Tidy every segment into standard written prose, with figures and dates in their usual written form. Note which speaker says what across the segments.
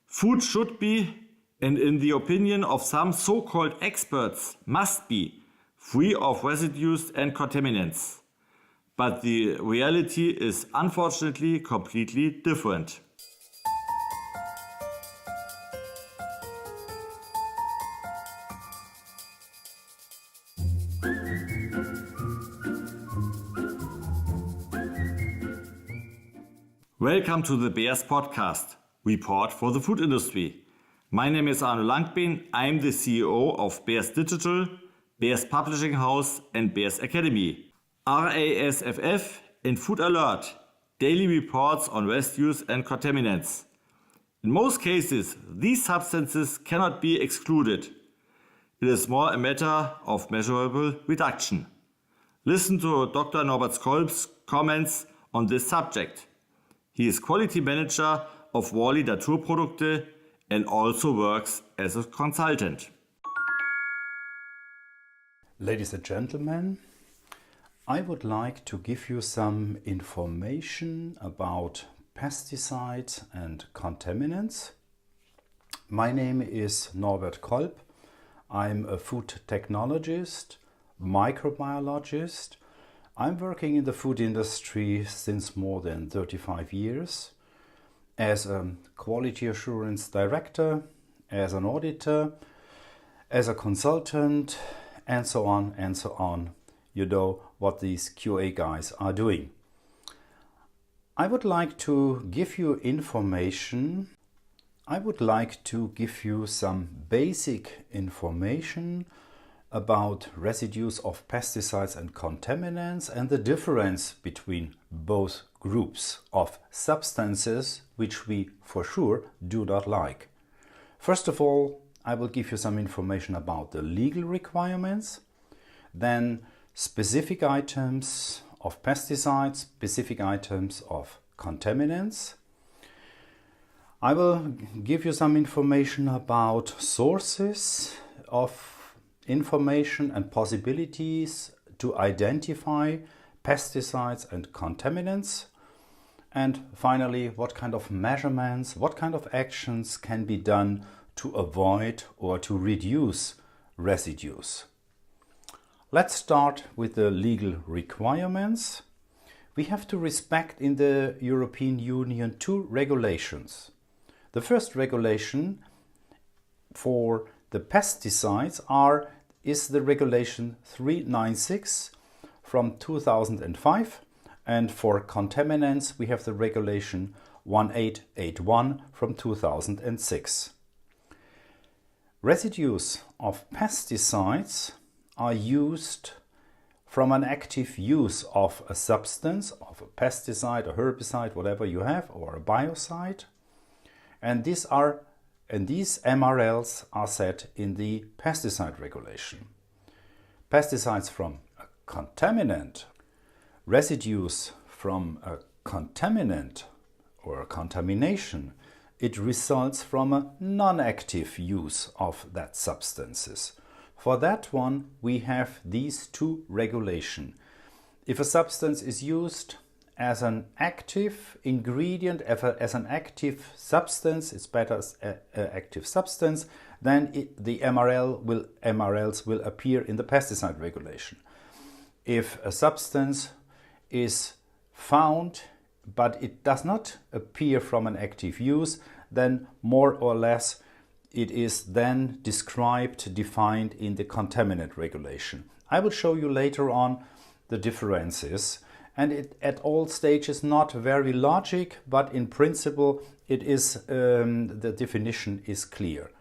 Speaker 1: Food should be, and in the opinion of some so-called experts, must be, free of residues and contaminants. But the reality is unfortunately completely different. Welcome to the BEARS podcast, Report for the Food Industry. My name is Arno Langbeen. I am the CEO of BEARS Digital, BEARS Publishing House and BEARS Academy. RASFF and Food Alert, daily reports on residues and contaminants. In most cases, these substances cannot be excluded. It is more a matter of measurable reduction. Listen to Dr. Norbert Kolb's comments on this subject. He is quality manager of Worlée-Naturprodukte and also works as a consultant.
Speaker 2: Ladies and gentlemen, I would like to give you some information about pesticides and contaminants. My name is Norbert Kolb. I'm a food technologist, microbiologist. I'm working in the food industry since more than 35 years as a quality assurance director, as an auditor, as a consultant, and so on and so on. You know what these QA guys are doing. I would like to give you information. I would like to give you some basic information about residues of pesticides and contaminants and the difference between both groups of substances which we for sure do not like. First of all, I will give you some information about the legal requirements, then specific items of pesticides, specific items of contaminants. I will give you some information about sources of information and possibilities to identify pesticides and contaminants. And finally, what kind of measurements, what kind of actions can be done to avoid or to reduce residues. Let's start with the legal requirements. We have to respect in the European Union two regulations. The first regulation for the pesticides is the regulation 396 from 2005, and for contaminants we have the regulation 1881 from 2006. Residues of pesticides are used from an active use of a substance, of a pesticide, a herbicide, whatever you have, or a biocide, and these MRLs are set in the pesticide regulation. Pesticides from a contaminant, residues from a contaminant or a contamination, it results from a non-active use of that substances. For that one, we have these two regulations. If a substance is used as an active ingredient, as an active substance, it's better as an active substance, then the MRLs will appear in the pesticide regulation. If a substance is found but it does not appear from an active use, then more or less it is then defined in the contaminant regulation. I will show you later on the differences. And it at all stages not very logic, but in principle it is the definition is clear.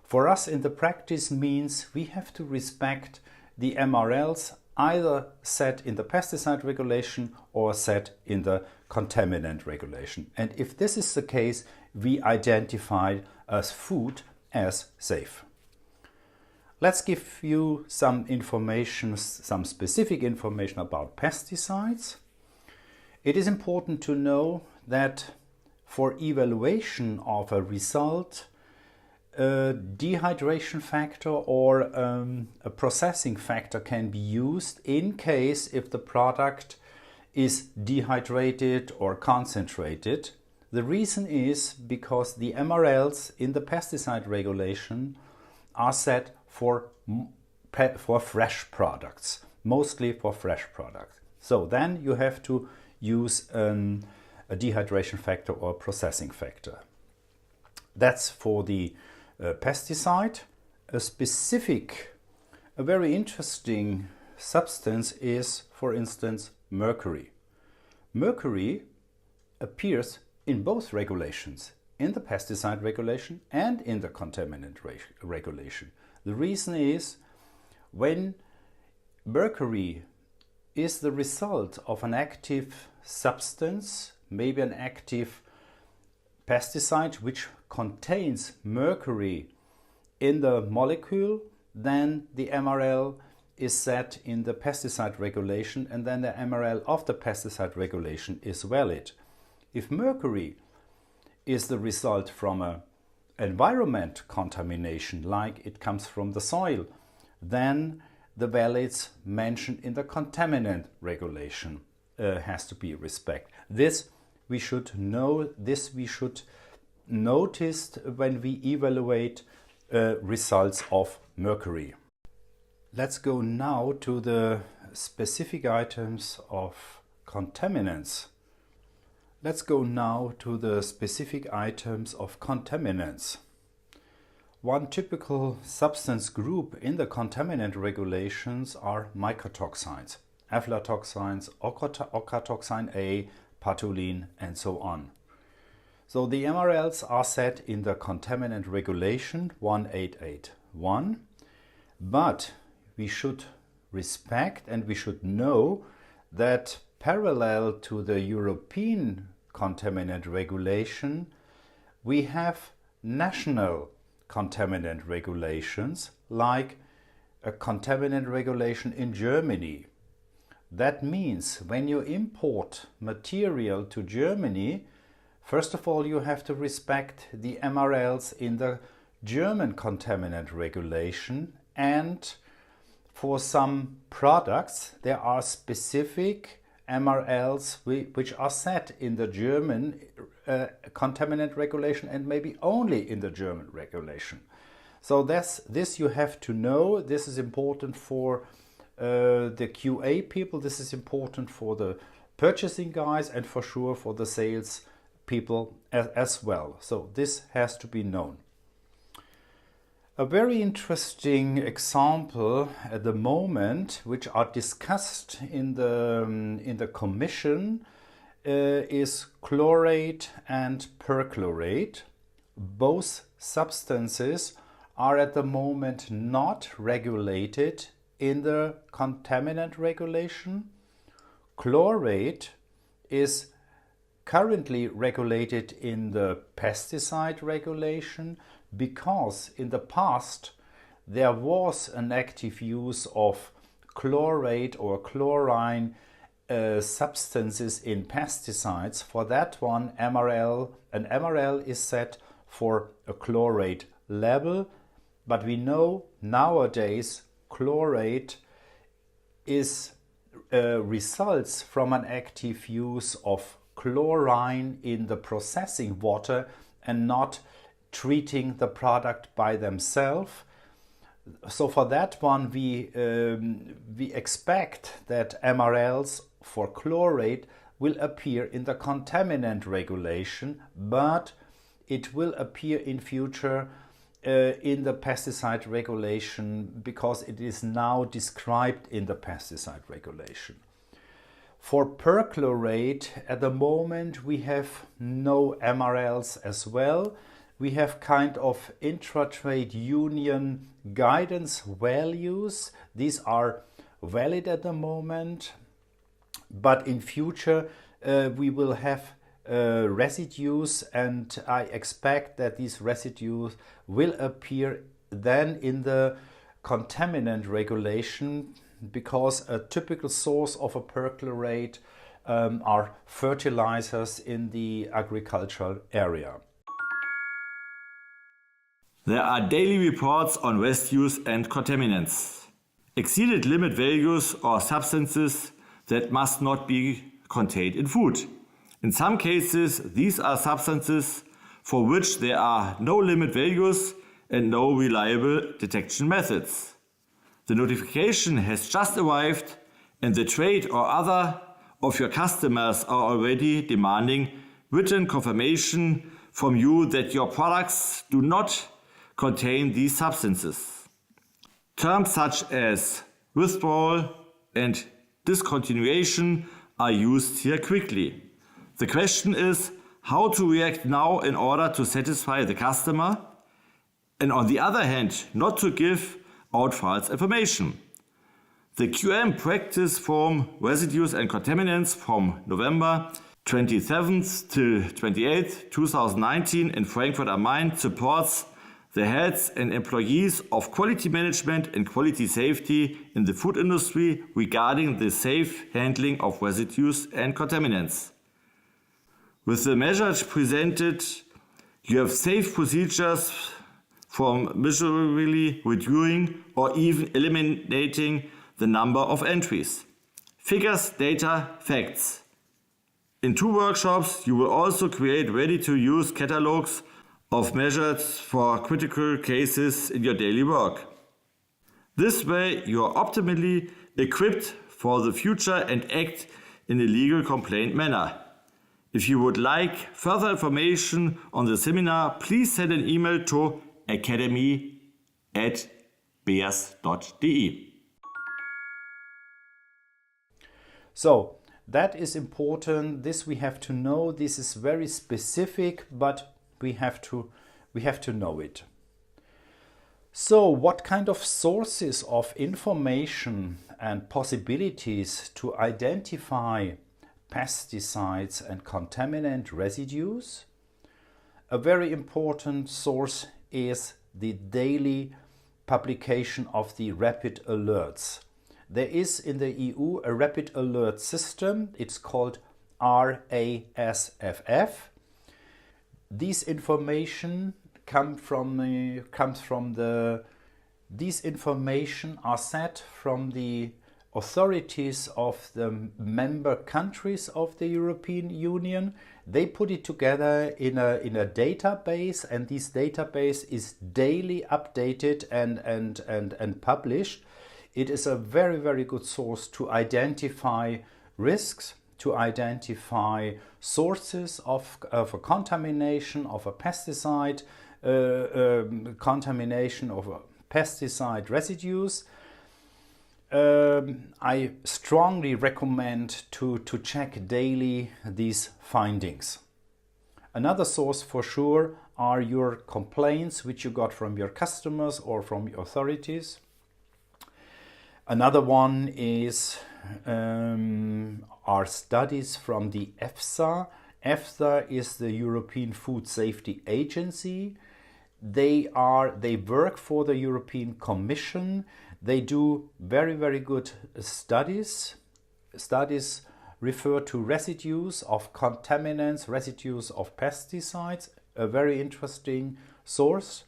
Speaker 2: For us in the practice means we have to respect the MRLs either set in the pesticide regulation or set in the contaminant regulation. And if this is the case, we identify as food as safe. Let's give you some information, some specific information about pesticides. It is important to know that for evaluation of a result, a dehydration factor or a processing factor can be used in case if the product is dehydrated or concentrated. The reason is because the MRLs in the pesticide regulation are set for fresh products, mostly for fresh products. So then you have to use a dehydration factor or processing factor. That's for the pesticide. A very interesting substance is, for instance, mercury. Mercury appears in both regulations, in the pesticide regulation and in the contaminant regulation. The reason is, when mercury is the result of an active substance, maybe an active pesticide which contains mercury in the molecule, then the MRL is set in the pesticide regulation, and then the MRL of the pesticide regulation is valid. If mercury is the result from an environment contamination, like it comes from the soil, then the values mentioned in the contaminant regulation has to be respected. This we should know, this we should notice when we evaluate results of mercury. Let's go now to the specific items of contaminants. One typical substance group in the contaminant regulations are mycotoxins, aflatoxins, ochratoxin A, patulin, and so on. So the MRLs are set in the contaminant regulation 1881, but we should respect and we should know that parallel to the European contaminant regulation, we have national contaminant regulations, like a contaminant regulation in Germany. That means when you import material to Germany, first of all, you have to respect the MRLs in the German contaminant regulation, and for some products there are specific MRLs which are set in the German contaminant regulation and maybe only in the German regulation. So this you have to know. This is important for the QA people, this is important for the purchasing guys, and for sure for the sales people as well. So this has to be known. A very interesting example at the moment, which are discussed in the Commission, is chlorate and perchlorate. Both substances are at the moment not regulated in the contaminant regulation. Chlorate is currently regulated in the pesticide regulation, because in the past there was an active use of chlorate or chlorine substances in pesticides. For that one, an MRL is set for a chlorate level, but we know nowadays chlorate is results from an active use of chlorine in the processing water and not treating the product by themselves. So for that one we expect that MRLs for chlorate will appear in the contaminant regulation, but it will appear in future in the pesticide regulation, because it is now described in the pesticide regulation. For perchlorate, at the moment we have no MRLs as well. We have kind of intra-trade union guidance values. These are valid at the moment, but in future we will have residues, and I expect that these residues will appear then in the contaminant regulation, because a typical source of a perchlorate are fertilizers in the agricultural area.
Speaker 1: There are daily reports on residues and contaminants. Exceeded limit values or substances that must not be contained in food. In some cases, these are substances for which there are no limit values and no reliable detection methods. The notification has just arrived and the trade or other of your customers are already demanding written confirmation from you that your products do not contain these substances. Terms such as withdrawal and discontinuation are used here quickly. The question is how to react now in order to satisfy the customer and on the other hand not to give out false information. The QM practice from Residues and Contaminants from November 27th to 28th, 2019 in Frankfurt am Main supports the heads and employees of quality management and quality safety in the food industry regarding the safe handling of residues and contaminants. With the measures presented, you have safe procedures from measurably reducing or even eliminating the number of entries. Figures, data, facts. In 2 workshops, you will also create ready-to-use catalogs of measures for critical cases in your daily work. This way, you are optimally equipped for the future and act in a legal complaint manner. If you would like further information on the seminar, please send an email to academy@beers.de.
Speaker 2: So that is important. This we have to know. This is very specific, but we have to know it. So what kind of sources of information and possibilities to identify pesticides and contaminant residues? A very important source is the daily publication of the rapid alerts. There is in the EU a rapid alert system. It's called RASFF. These information these information are set from the authorities of the member countries of the European Union. They put it together in a database, and this database is daily updated and published. It is a very, very good source to identify risks, to identify sources of a contamination of a pesticide, contamination of a pesticide residues. I strongly recommend to check daily these findings. Another source for sure are your complaints which you got from your customers or from your authorities. Another one is are studies from the EFSA. EFSA is the European Food Safety Agency. They work for the European Commission. They do very, very good studies. Studies refer to residues of contaminants, residues of pesticides, a very interesting source.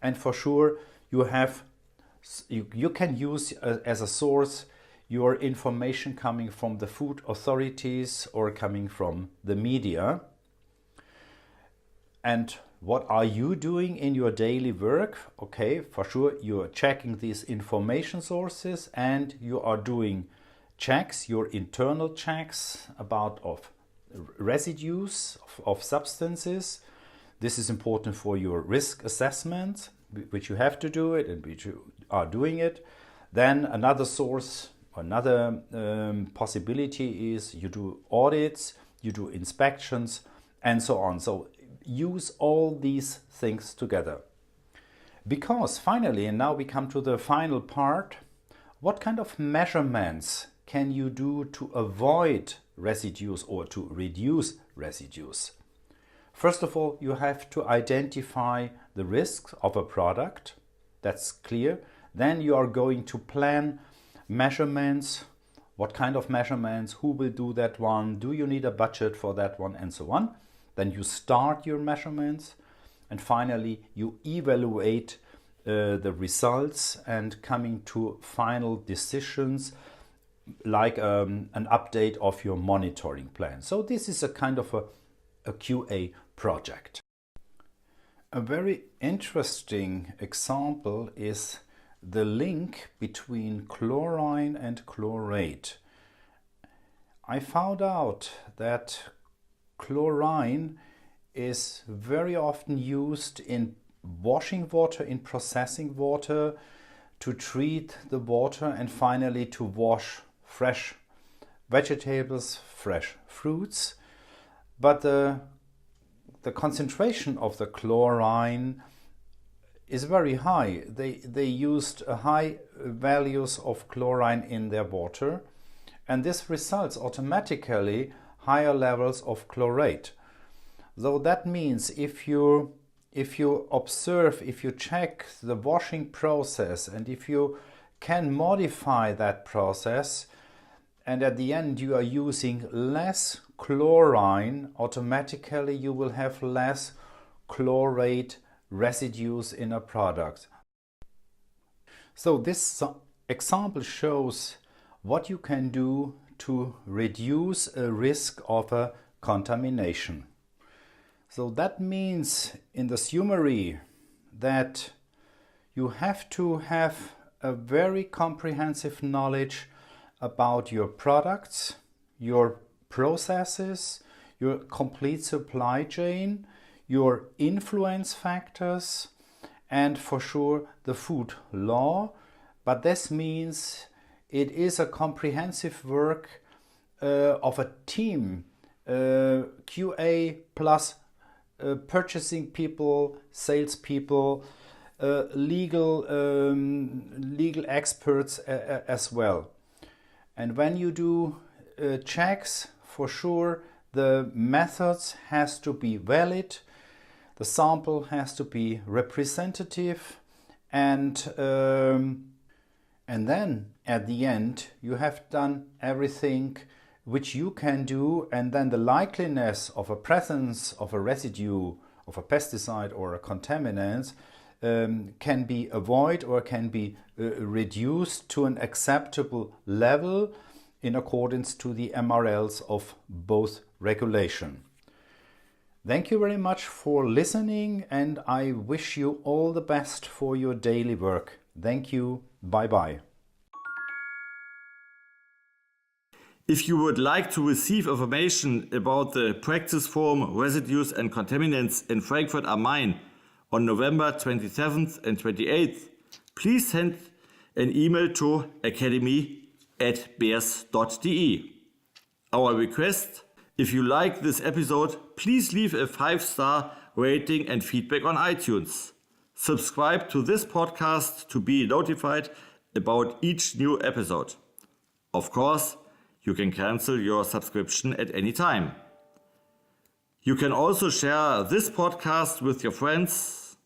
Speaker 2: And for sure, you can use as a source your information coming from the food authorities or coming from the media. And what are you doing in your daily work? Okay, for sure you are checking these information sources and you are doing checks, your internal checks of residues of substances. This is important for your risk assessment, which you have to do it and which you are doing it. Then another source, another possibility is you do audits, you do inspections and so on. So use all these things together. Because finally, and now we come to the final part, what kind of measurements can you do to avoid residues or to reduce residues? First of all, you have to identify the risks of a product. That's clear. Then you are going to plan measurements. What kind of measurements? Who will do that one? Do you need a budget for that one? And so on. Then you start your measurements. And finally, you evaluate the results and coming to final decisions. like an update of your monitoring plan. So this is a kind of a QA project. A very interesting example is the link between chlorine and chlorate. I found out that chlorine is very often used in washing water, in processing water, to treat the water and finally to wash fresh vegetables, fresh fruits. But the concentration of the chlorine is very high. They used high values of chlorine in their water, and this results automatically higher levels of chlorate. So that means if you observe, if you check the washing process, and if you can modify that process, and at the end you are using less chlorine, automatically you will have less chlorate residues in a product. So this example shows what you can do to reduce a risk of a contamination. So that means in the summary that you have to have a very comprehensive knowledge about your products, your processes, your complete supply chain, your influence factors, and for sure the food law. But this means it is a comprehensive work of a team, QA plus purchasing people, sales people, legal experts as well. And when you do checks, for sure the methods has to be valid, the sample has to be representative, and then at the end you have done everything which you can do, and then the likeliness of a presence of a residue of a pesticide or a contaminant can be avoided or can be reduced to an acceptable level in accordance to the MRLs of both regulation. Thank you very much for listening, and I wish you all the best for your daily work. Thank you. Bye-bye.
Speaker 1: If you would like to receive information about the practice forum Residues and Contaminants in Frankfurt am Main on November 27th and 28th, please send an email to academy@beers.de. Our request: if you like this episode, please leave a 5-star rating and feedback on iTunes. Subscribe to this podcast to be notified about each new episode. Of course, you can cancel your subscription at any time. You can also share this podcast with your friends.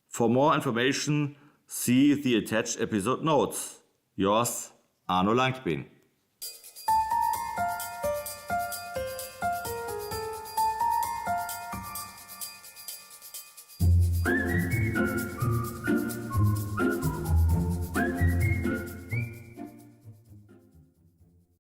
Speaker 1: For more information, see the attached episode notes. Yours, Arno Langbeen.